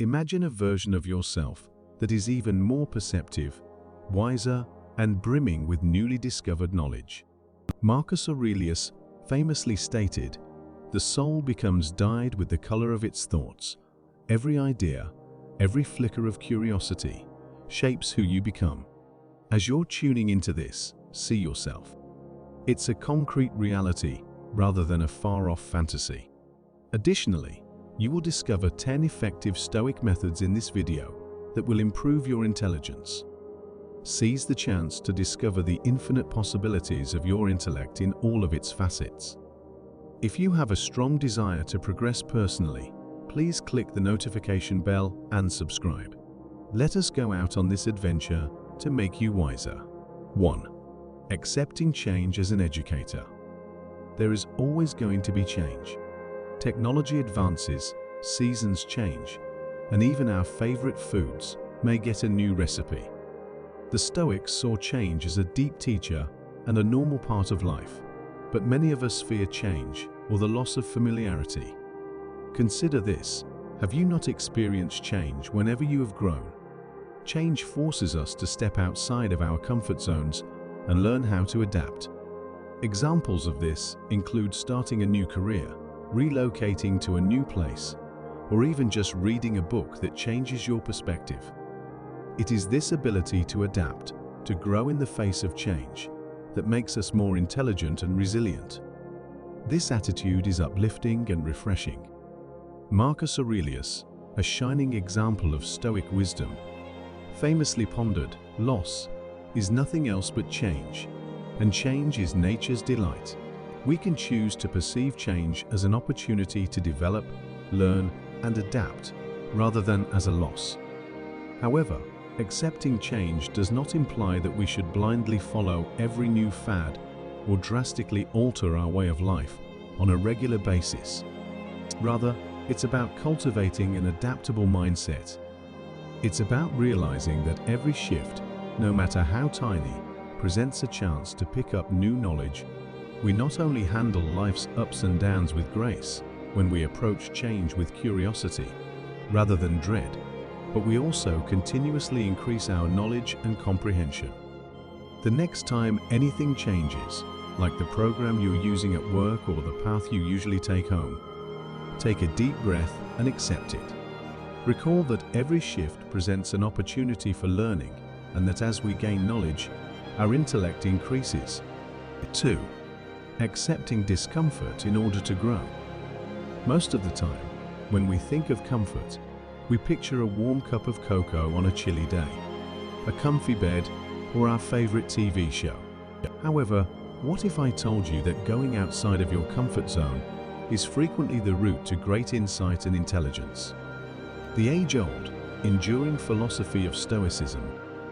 Imagine a version of yourself that is even more perceptive, wiser, and brimming with newly discovered knowledge. Marcus Aurelius famously stated, "The soul becomes dyed with the color of its thoughts. Every idea, every flicker of curiosity, shapes who you become." As you're tuning into this, see yourself. It's a concrete reality rather than a far-off fantasy. Additionally, you will discover 10 effective Stoic methods in this video that will improve your intelligence. Seize the chance to discover the infinite possibilities of your intellect in all of its facets. If you have a strong desire to progress personally, please click the notification bell and subscribe. Let us go out on this adventure to make you wiser. 1. Accepting change as an educator. There is always going to be change. Technology advances, seasons change, and even our favorite foods may get a new recipe. The Stoics saw change as a deep teacher and a normal part of life, but many of us fear change or the loss of familiarity. Consider this: have you not experienced change whenever you have grown? Change forces us to step outside of our comfort zones and learn how to adapt. Examples of this include starting a new career, relocating to a new place, or even just reading a book that changes your perspective. It is this ability to adapt, to grow in the face of change, that makes us more intelligent and resilient. This attitude is uplifting and refreshing. Marcus Aurelius, a shining example of Stoic wisdom, famously pondered, "Loss is nothing else but change, and change is nature's delight." We can choose to perceive change as an opportunity to develop, learn, and adapt, rather than as a loss. However, accepting change does not imply that we should blindly follow every new fad or drastically alter our way of life on a regular basis. Rather, it's about cultivating an adaptable mindset. It's about realizing that every shift, no matter how tiny, presents a chance to pick up new knowledge. We not only handle life's ups and downs with grace when we approach change with curiosity rather than dread, but we also continuously increase our knowledge and comprehension. The next time anything changes, like the program you're using at work or the path you usually take home, take a deep breath and accept it. Recall that every shift presents an opportunity for learning, and that as we gain knowledge, our intellect increases. 2. Accepting discomfort in order to grow. Most of the time, when we think of comfort, we picture a warm cup of cocoa on a chilly day, a comfy bed, or our favorite TV show. However, what if I told you that going outside of your comfort zone is frequently the route to great insight and intelligence? The age-old, enduring philosophy of Stoicism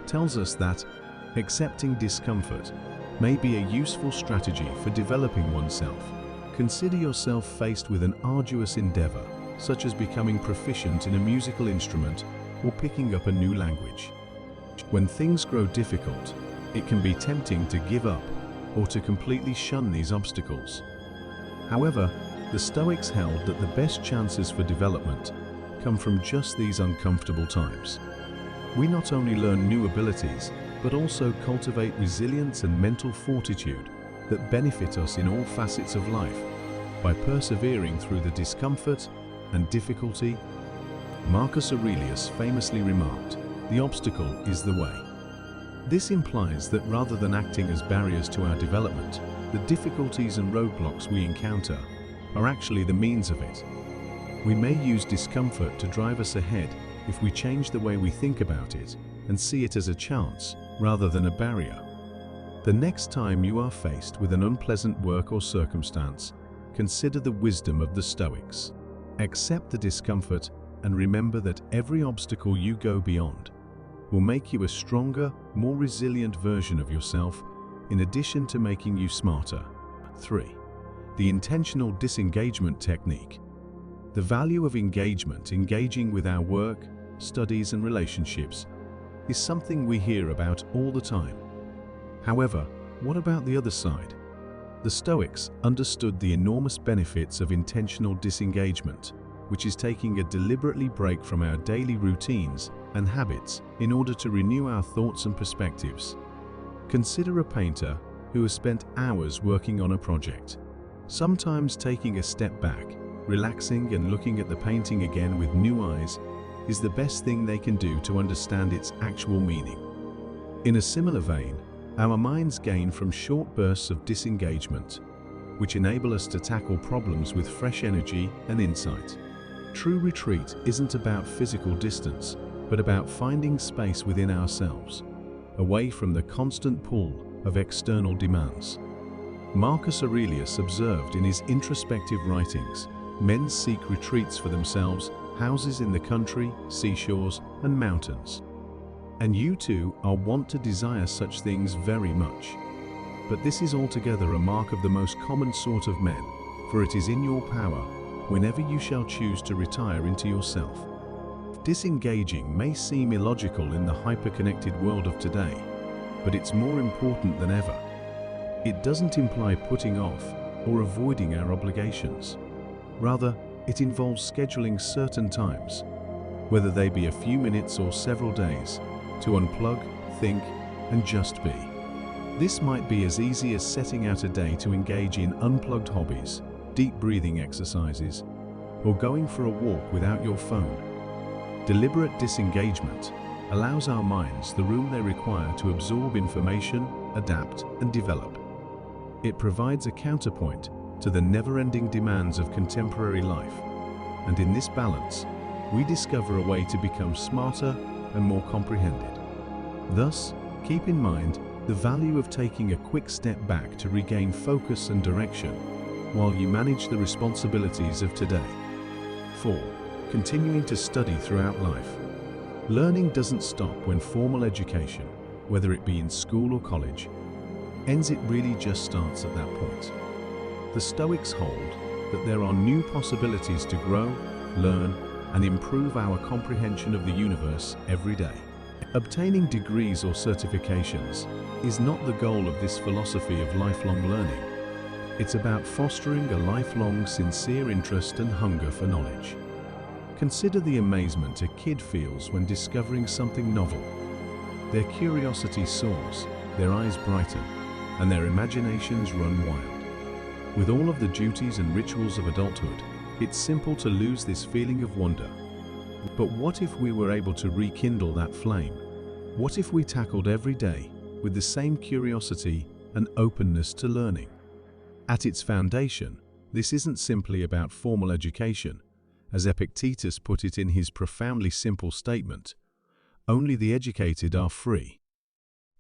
tells us that accepting discomfort may be a useful strategy for developing oneself. Consider yourself faced with an arduous endeavor, such as becoming proficient in a musical instrument or picking up a new language. When things grow difficult, it can be tempting to give up or to completely shun these obstacles. However, the Stoics held that the best chances for development come from just these uncomfortable times. We not only learn new abilities, but also cultivate resilience and mental fortitude that benefit us in all facets of life by persevering through the discomfort and difficulty. Marcus Aurelius famously remarked, "The obstacle is the way." This implies that rather than acting as barriers to our development, the difficulties and roadblocks we encounter are actually the means of it. We may use discomfort to drive us ahead if we change the way we think about it and see it as a chance rather than a barrier. The next time you are faced with an unpleasant work or circumstance, consider the wisdom of the Stoics. Accept the discomfort and remember that every obstacle you go beyond will make you a stronger, more resilient version of yourself, in addition to making you smarter. 3. The intentional disengagement technique. The value of engaging with our work, studies, and relationships is something we hear about all the time. However, what about the other side? The Stoics understood the enormous benefits of intentional disengagement. which is taking a deliberately break from our daily routines and habits in order to renew our thoughts and perspectives. Consider a painter who has spent hours working on a project. Sometimes taking a step back, relaxing and looking at the painting again with new eyes is the best thing they can do to understand its actual meaning. In a similar vein, our minds gain from short bursts of disengagement, which enable us to tackle problems with fresh energy and insight. True retreat isn't about physical distance, but about finding space within ourselves, away from the constant pull of external demands. Marcus Aurelius observed in his introspective writings, men seek retreats for themselves, houses in the country, seashores, and mountains. And you too are wont to desire such things very much. But this is altogether a mark of the most common sort of men, for it is in your power, whenever you shall choose to retire into yourself. Disengaging may seem illogical in the hyper-connected world of today, but it's more important than ever. It doesn't imply putting off or avoiding our obligations. Rather, it involves scheduling certain times, whether they be a few minutes or several days, to unplug, think, and just be. This might be as easy as setting out a day to engage in unplugged hobbies, deep breathing exercises, or going for a walk without your phone. Deliberate disengagement allows our minds the room they require to absorb information, adapt, and develop. It provides a counterpoint to the never-ending demands of contemporary life, and in this balance, we discover a way to become smarter and more comprehended. Thus, keep in mind the value of taking a quick step back to regain focus and direction while you manage the responsibilities of today. 4. Continuing to study throughout life. Learning doesn't stop when formal education, whether it be in school or college, ends. It really just starts at that point. The Stoics hold that there are new possibilities to grow, learn, and improve our comprehension of the universe every day. Obtaining degrees or certifications is not the goal of this philosophy of lifelong learning. It's about fostering a lifelong, sincere interest and hunger for knowledge. Consider the amazement a kid feels when discovering something novel. Their curiosity soars, their eyes brighten, and their imaginations run wild. With all of the duties and rituals of adulthood, it's simple to lose this feeling of wonder. But what if we were able to rekindle that flame? What if we tackled every day with the same curiosity and openness to learning? At its foundation, this isn't simply about formal education, as Epictetus put it in his profoundly simple statement, "Only the educated are free."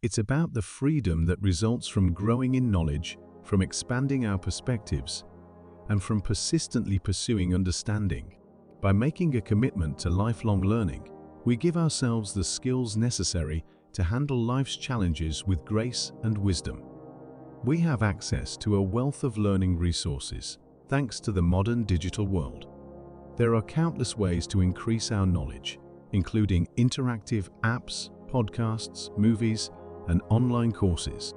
It's about the freedom that results from growing in knowledge, from expanding our perspectives, and from persistently pursuing understanding. By making a commitment to lifelong learning, we give ourselves the skills necessary to handle life's challenges with grace and wisdom. We have access to a wealth of learning resources, thanks to the modern digital world. There are countless ways to increase our knowledge, including interactive apps, podcasts, movies, and online courses.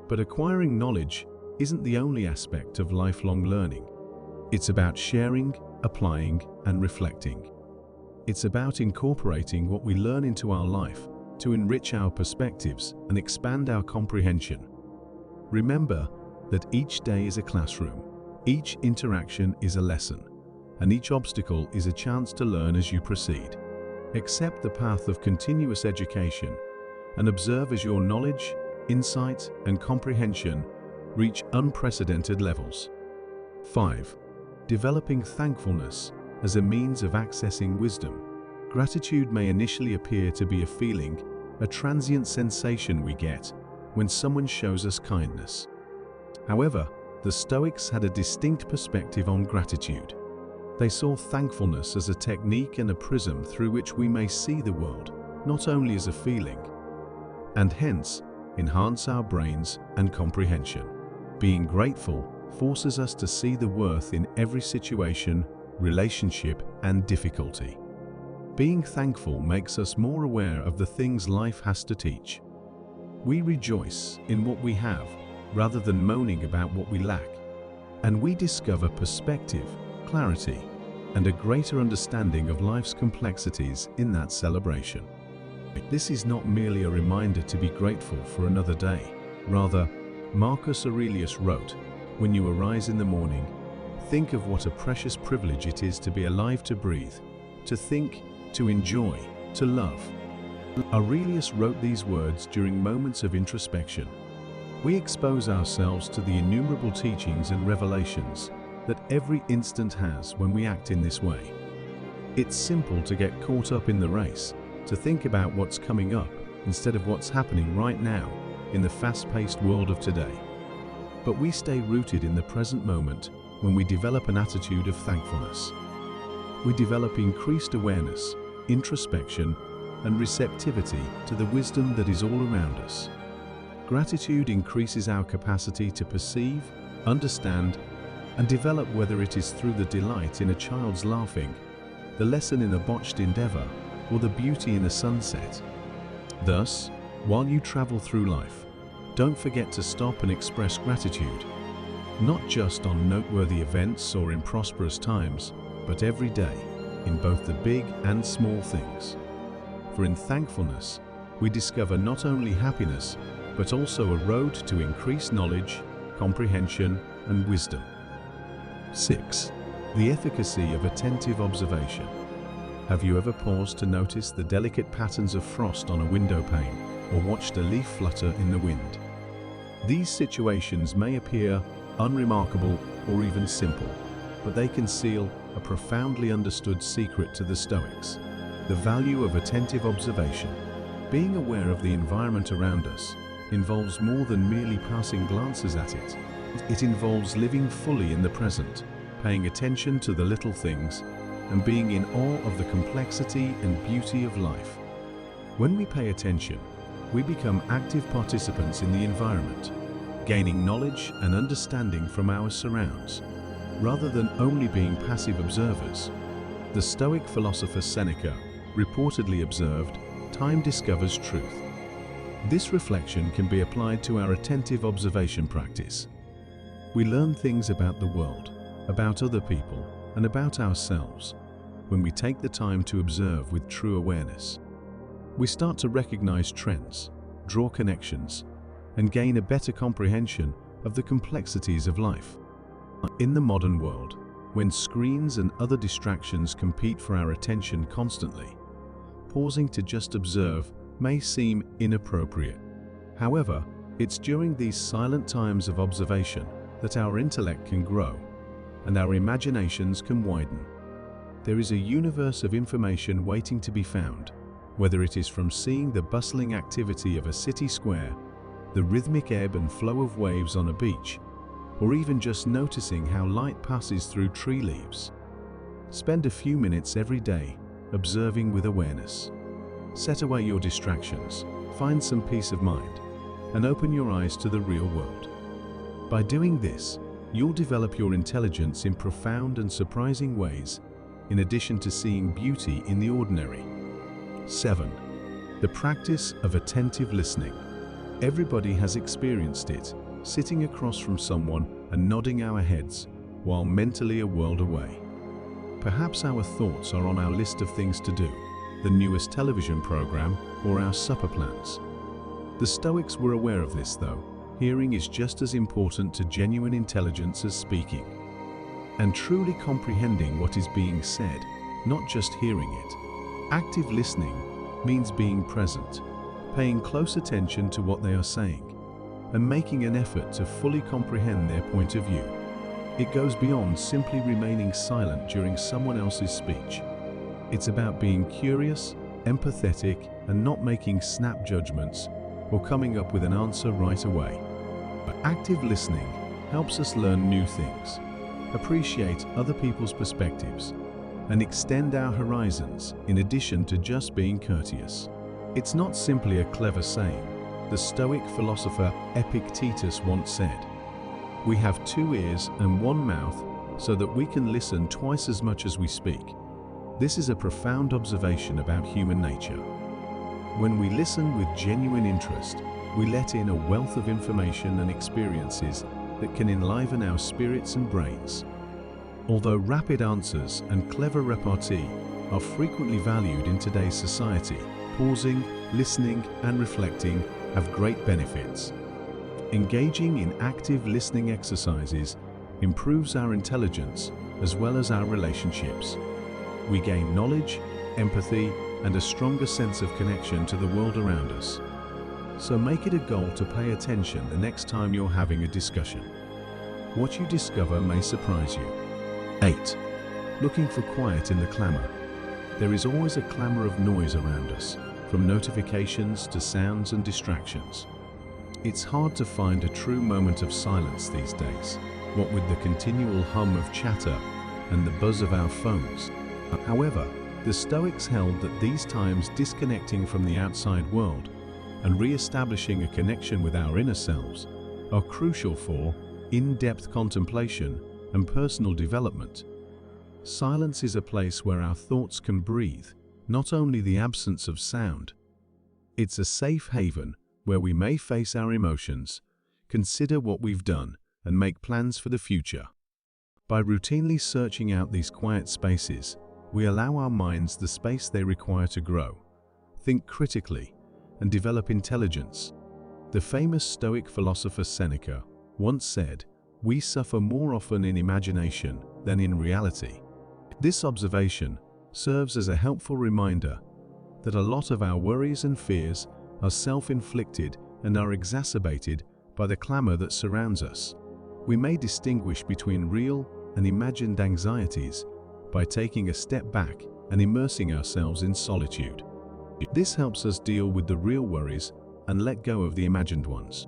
But acquiring knowledge isn't the only aspect of lifelong learning. It's about sharing, applying, and reflecting. It's about incorporating what we learn into our life to enrich our perspectives and expand our comprehension. Remember that each day is a classroom, each interaction is a lesson, and each obstacle is a chance to learn as you proceed. Accept the path of continuous education and observe as your knowledge, insight, and comprehension reach unprecedented levels. 5. Developing thankfulness as a means of accessing wisdom. Gratitude may initially appear to be a feeling, a transient sensation we get when someone shows us kindness. However, the Stoics had a distinct perspective on gratitude. They saw thankfulness as a technique and a prism through which we may see the world, not only as a feeling, and hence enhance our brains and comprehension. Being grateful forces us to see the worth in every situation, relationship, and difficulty. Being thankful makes us more aware of the things life has to teach. We rejoice in what we have rather than moaning about what we lack, and we discover perspective, clarity, and a greater understanding of life's complexities in that celebration. This is not merely a reminder to be grateful for another day. Rather, Marcus Aurelius wrote, "When you arise in the morning, think of what a precious privilege it is to be alive, to breathe, to think, to enjoy, to love." Aurelius wrote these words during moments of introspection. We expose ourselves to the innumerable teachings and revelations that every instant has when we act in this way. It's simple to get caught up in the race, to think about what's coming up instead of what's happening right now in the fast-paced world of today. But we stay rooted in the present moment when we develop an attitude of thankfulness. We develop increased awareness, introspection, and receptivity to the wisdom that is all around us. Gratitude increases our capacity to perceive, understand, and develop, whether it is through the delight in a child's laughing, the lesson in a botched endeavor, or the beauty in a sunset. Thus, while you travel through life, don't forget to stop and express gratitude, not just on noteworthy events or in prosperous times, but every day, in both the big and small things. For in thankfulness, we discover not only happiness, but also a road to increased knowledge, comprehension, and wisdom. 6. The efficacy of attentive observation. Have you ever paused to notice the delicate patterns of frost on a window pane, or watched a leaf flutter in the wind? These situations may appear unremarkable or even simple, but they conceal a profoundly understood secret to the Stoics: the value of attentive observation. Being aware of the environment around us involves more than merely passing glances at it. It involves living fully in the present, paying attention to the little things, and being in awe of the complexity and beauty of life. When we pay attention, we become active participants in the environment, gaining knowledge and understanding from our surrounds, rather than only being passive observers. The Stoic philosopher Seneca reportedly observed, "Time discovers truth." This reflection can be applied to our attentive observation practice. We learn things about the world, about other people, and about ourselves when we take the time to observe with true awareness. We start to recognize trends, draw connections, and gain a better comprehension of the complexities of life. In the modern world, when screens and other distractions compete for our attention constantly, pausing to just observe may seem inappropriate. However, it's during these silent times of observation that our intellect can grow and our imaginations can widen. There is a universe of information waiting to be found, whether it is from seeing the bustling activity of a city square, the rhythmic ebb and flow of waves on a beach, or even just noticing how light passes through tree leaves. Spend a few minutes every day observing with awareness. Set away your distractions, find some peace of mind, and open your eyes to the real world. By doing this, you'll develop your intelligence in profound and surprising ways, in addition to seeing beauty in the ordinary. 7. The practice of attentive listening. Everybody has experienced it, sitting across from someone and nodding our heads, while mentally a world away. Perhaps our thoughts are on our list of things to do, the newest television program, or our supper plans. The Stoics were aware of this, though. Hearing is just as important to genuine intelligence as speaking. And truly comprehending what is being said, not just hearing it. Active listening means being present, paying close attention to what they are saying, and making an effort to fully comprehend their point of view. It goes beyond simply remaining silent during someone else's speech. It's about being curious, empathetic, and not making snap judgments or coming up with an answer right away. Active listening helps us learn new things, appreciate other people's perspectives, and extend our horizons in addition to just being courteous. It's not simply a clever saying. The Stoic philosopher Epictetus once said, "We have 2 ears and 1 mouth so that we can listen twice as much as we speak." This is a profound observation about human nature. When we listen with genuine interest, we let in a wealth of information and experiences that can enliven our spirits and brains. Although rapid answers and clever repartee are frequently valued in today's society, pausing, listening, and reflecting have great benefits. Engaging in active listening exercises improves our intelligence as well as our relationships. We gain knowledge, empathy, and a stronger sense of connection to the world around us. So make it a goal to pay attention the next time you're having a discussion. What you discover may surprise you. 8. Looking for quiet in the clamor. There is always a clamor of noise around us, from notifications to sounds and distractions. It's hard to find a true moment of silence these days, what with the continual hum of chatter and the buzz of our phones. However, the Stoics held that these times disconnecting from the outside world and re-establishing a connection with our inner selves are crucial for in-depth contemplation and personal development. Silence is a place where our thoughts can breathe, not only the absence of sound. It's a safe haven where we may face our emotions, consider what we've done, and make plans for the future. By routinely searching out these quiet spaces, we allow our minds the space they require to grow, think critically, and develop intelligence. The famous Stoic philosopher Seneca once said, "We suffer more often in imagination than in reality." This observation serves as a helpful reminder that a lot of our worries and fears are self-inflicted and are exacerbated by the clamor that surrounds us. We may distinguish between real and imagined anxieties by taking a step back and immersing ourselves in solitude. This helps us deal with the real worries and let go of the imagined ones.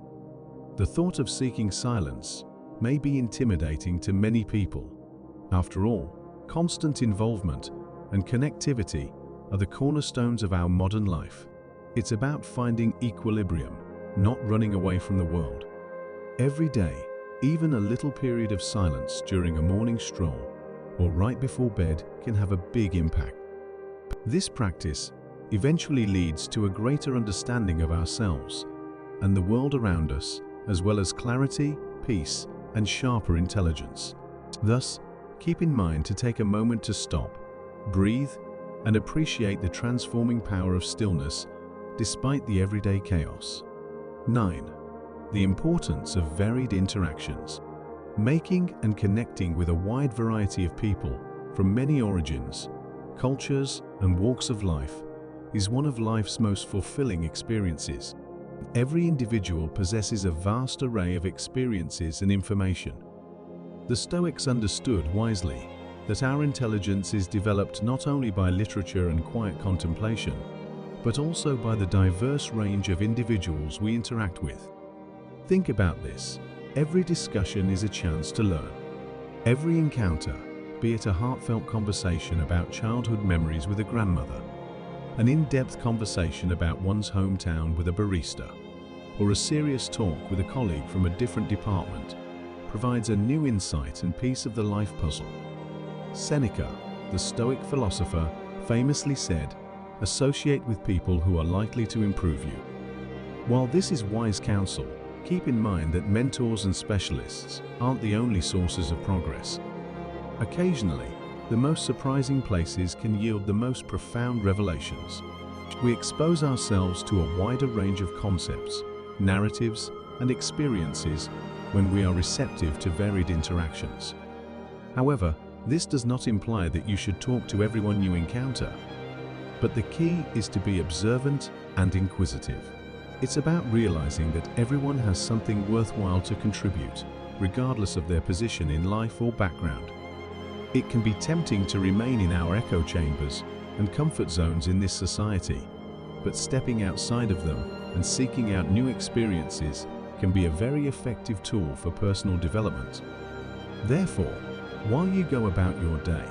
The thought of seeking silence may be intimidating to many people. After all, constant involvement and connectivity are the cornerstones of our modern life. It's about finding equilibrium, not running away from the world. Every day, even a little period of silence during a morning stroll or right before bed can have a big impact. This practice eventually leads to a greater understanding of ourselves and the world around us, as well as clarity, peace, and sharper intelligence. Thus, keep in mind to take a moment to stop, breathe, and appreciate the transforming power of stillness despite the everyday chaos. 9. The importance of varied interactions. Making and connecting with a wide variety of people from many origins, cultures, and walks of life is one of life's most fulfilling experiences. Every individual possesses a vast array of experiences and information. The Stoics understood wisely that our intelligence is developed not only by literature and quiet contemplation, but also by the diverse range of individuals we interact with. Think about this. Every discussion is a chance to learn. Every encounter, be it a heartfelt conversation about childhood memories with a grandmother, an in-depth conversation about one's hometown with a barista, or a serious talk with a colleague from a different department, provides a new insight and piece of the life puzzle. Seneca, the Stoic philosopher, famously said, "Associate with people who are likely to improve you." While this is wise counsel, keep in mind that mentors and specialists aren't the only sources of progress. Occasionally, the most surprising places can yield the most profound revelations. We expose ourselves to a wider range of concepts, narratives, and experiences when we are receptive to varied interactions. However, this does not imply that you should talk to everyone you encounter, but the key is to be observant and inquisitive. It's about realizing that everyone has something worthwhile to contribute, regardless of their position in life or background. It can be tempting to remain in our echo chambers and comfort zones in this society, but stepping outside of them and seeking out new experiences can be a very effective tool for personal development. Therefore, while you go about your day,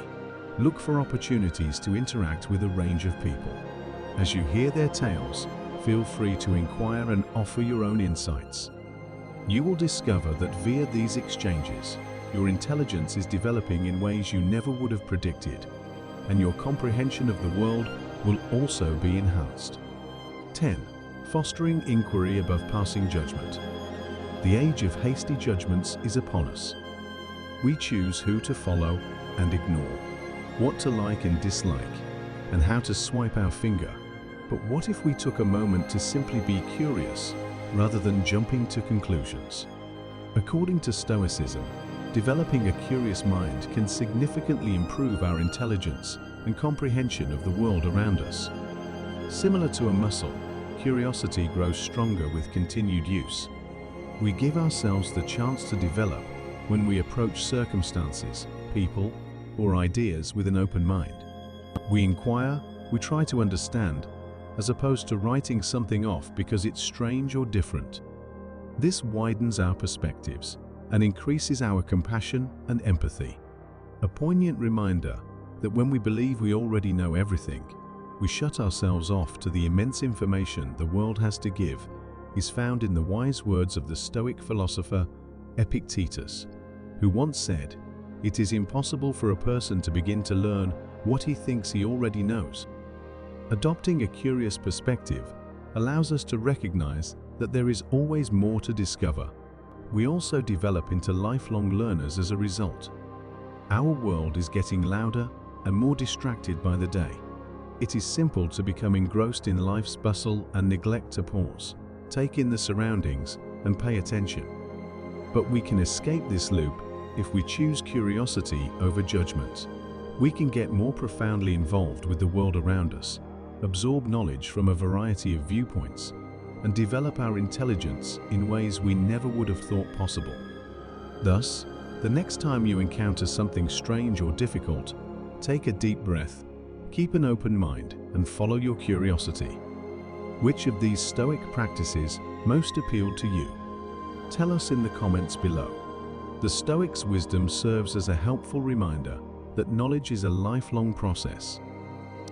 look for opportunities to interact with a range of people. As you hear their tales, feel free to inquire and offer your own insights. You will discover that via these exchanges, your intelligence is developing in ways you never would have predicted, and your comprehension of the world will also be enhanced. 10. Fostering inquiry above passing judgment. The age of hasty judgments is upon us. We choose who to follow, and ignore, what to like and dislike, and how to swipe our finger. But what if we took a moment to simply be curious, rather than jumping to conclusions? According to Stoicism, developing a curious mind can significantly improve our intelligence and comprehension of the world around us. Similar to a muscle, curiosity grows stronger with continued use. We give ourselves the chance to develop when we approach circumstances, people, or ideas with an open mind. We inquire, we try to understand, as opposed to writing something off because it's strange or different. This widens our perspectives and increases our compassion and empathy. A poignant reminder that when we believe we already know everything, we shut ourselves off to the immense information the world has to give is found in the wise words of the Stoic philosopher Epictetus, who once said, "It is impossible for a person to begin to learn what he thinks he already knows." Adopting a curious perspective allows us to recognize that there is always more to discover. We also develop into lifelong learners as a result. Our world is getting louder and more distracted by the day. It is simple to become engrossed in life's bustle and neglect to pause, take in the surroundings, and pay attention. But we can escape this loop if we choose curiosity over judgment. We can get more profoundly involved with the world around us, absorb knowledge from a variety of viewpoints, and develop our intelligence in ways we never would have thought possible. Thus, the next time you encounter something strange or difficult, take a deep breath, keep an open mind, and follow your curiosity. Which of these Stoic practices most appealed to you? Tell us in the comments below. The Stoics' wisdom serves as a helpful reminder that knowledge is a lifelong process.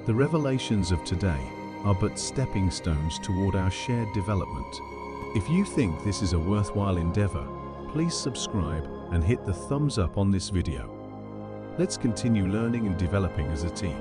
The revelations of today are but stepping stones toward our shared development. If you think this is a worthwhile endeavor, please subscribe and hit the thumbs up on this video. Let's continue learning and developing as a team.